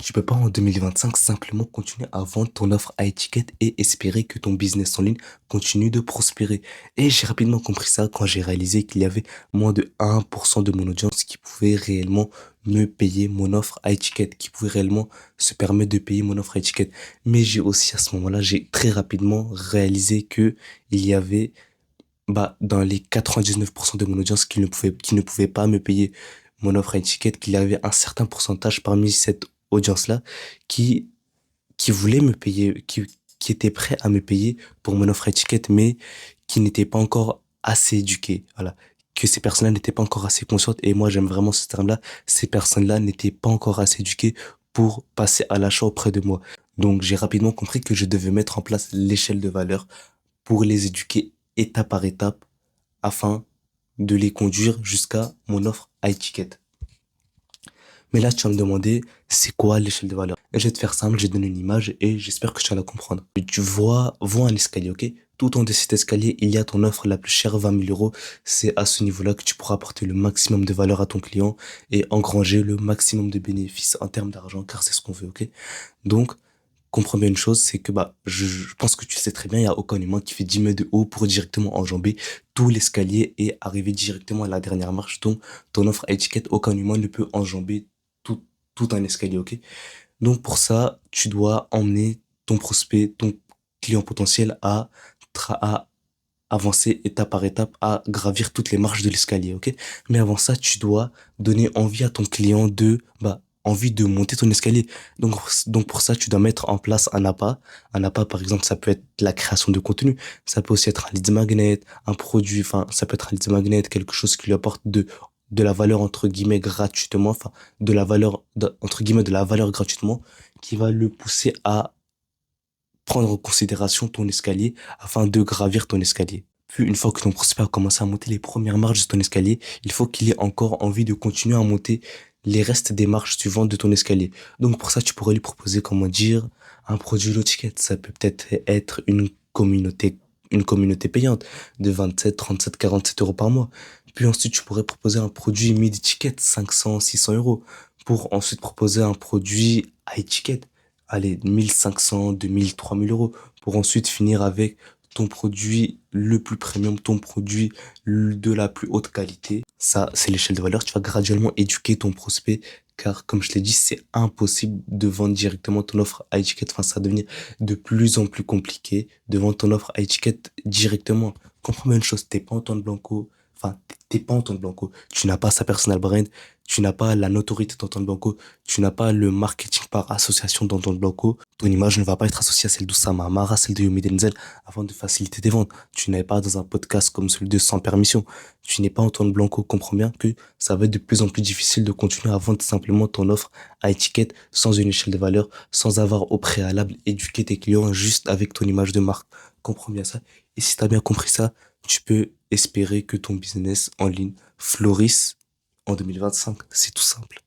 Tu peux pas en 2025 simplement continuer à vendre ton offre à étiquette et espérer que ton business en ligne continue de prospérer. Et j'ai rapidement compris ça quand j'ai réalisé qu'il y avait moins de 1% de mon audience qui pouvait réellement me payer mon offre à étiquette, qui pouvait réellement se permettre de payer mon offre à étiquette. Mais j'ai aussi à ce moment-là, j'ai très rapidement réalisé que il y avait dans les 99% de mon audience qui ne pouvait pas me payer mon offre à étiquette, qu'il y avait un certain pourcentage parmi cette audience-là qui, qui voulait me payer, qui était prêt à me payer pour mon offre à étiquette, mais qui n'était pas encore assez éduqué. Voilà. Que ces personnes-là n'étaient pas encore assez conscientes. Et moi, j'aime vraiment ce terme-là. Ces personnes-là n'étaient pas encore assez éduquées pour passer à l'achat auprès de moi. Donc, j'ai rapidement compris que je devais mettre en place l'échelle de valeur pour les éduquer étape par étape afin de les conduire jusqu'à mon offre à étiquette. Mais là, tu vas me demander, c'est quoi l'échelle de valeur? Et je vais te faire simple, je vais te donner une image et j'espère que tu vas la comprendre. Tu vois un escalier, ok? Tout en haut de cet escalier, il y a ton offre la plus chère, 20 000 euros. C'est à ce niveau-là que tu pourras apporter le maximum de valeur à ton client et engranger le maximum de bénéfices en termes d'argent, car c'est ce qu'on veut, ok? Donc, comprends bien une chose, c'est que je pense que tu sais très bien, il y a aucun humain qui fait 10 mètres de haut pour directement enjamber tout l'escalier et arriver directement à la dernière marche. Donc, ton offre à étiquette, aucun humain ne peut enjamber tout, tout un escalier, ok? Donc, pour ça, tu dois emmener ton prospect, ton client potentiel à avancer étape par étape, à gravir toutes les marches de l'escalier, ok? Mais avant ça, tu dois donner envie à ton client envie de monter ton escalier. Donc pour ça, tu dois mettre en place un appât. Un appât, par exemple, ça peut être la création de contenu. Ça peut aussi être un lead magnet, un produit, enfin, ça peut être un lead magnet, quelque chose qui lui apporte de la valeur, entre guillemets, gratuitement, enfin, de la valeur, entre guillemets, de la valeur gratuitement, qui va le pousser à prendre en considération ton escalier afin de gravir ton escalier. Puis, une fois que ton prospect a commencé à monter les premières marches de ton escalier, il faut qu'il ait encore envie de continuer à monter les restes des marches suivantes de ton escalier. Donc, pour ça, tu pourrais lui proposer, comment dire, un produit low ticket. Ça peut peut-être être une communauté payante de 27, 37, 47 euros par mois. Puis ensuite, tu pourrais proposer un produit mid-ticket, 500, 600 euros, pour ensuite proposer un produit high ticket, allez, 1500, 2000, 3000 euros, pour ensuite finir avec ton produit le plus premium, ton produit de la plus haute qualité. Ça, c'est l'échelle de valeur. Tu vas graduellement éduquer ton prospect, car comme je l'ai dit, c'est impossible de vendre directement ton offre à étiquette. Enfin, ça va devenir de plus en plus compliqué de vendre ton offre à étiquette directement. Comprends bien une chose, t'es pas Antoine Blanco. Enfin, t'es pas Antoine Blanco. Tu n'as pas sa personal brand. Tu n'as pas la notoriété d'Antoine Blanco. Tu n'as pas le marketing par association d'Antoine Blanco. Ton image ne va pas être associée à celle d'Oussama Amara, celle de Yomi Denzel, afin de faciliter tes ventes. Tu n'es pas dans un podcast comme celui de Sans Permission. Tu n'es pas Antoine Blanco. Comprends bien que ça va être de plus en plus difficile de continuer à vendre simplement ton offre à étiquette sans une échelle de valeur, sans avoir au préalable éduqué tes clients juste avec ton image de marque. Comprends bien ça. Et si tu as bien compris ça, tu peux espérer que ton business en ligne florisse en 2025. C'est tout simple.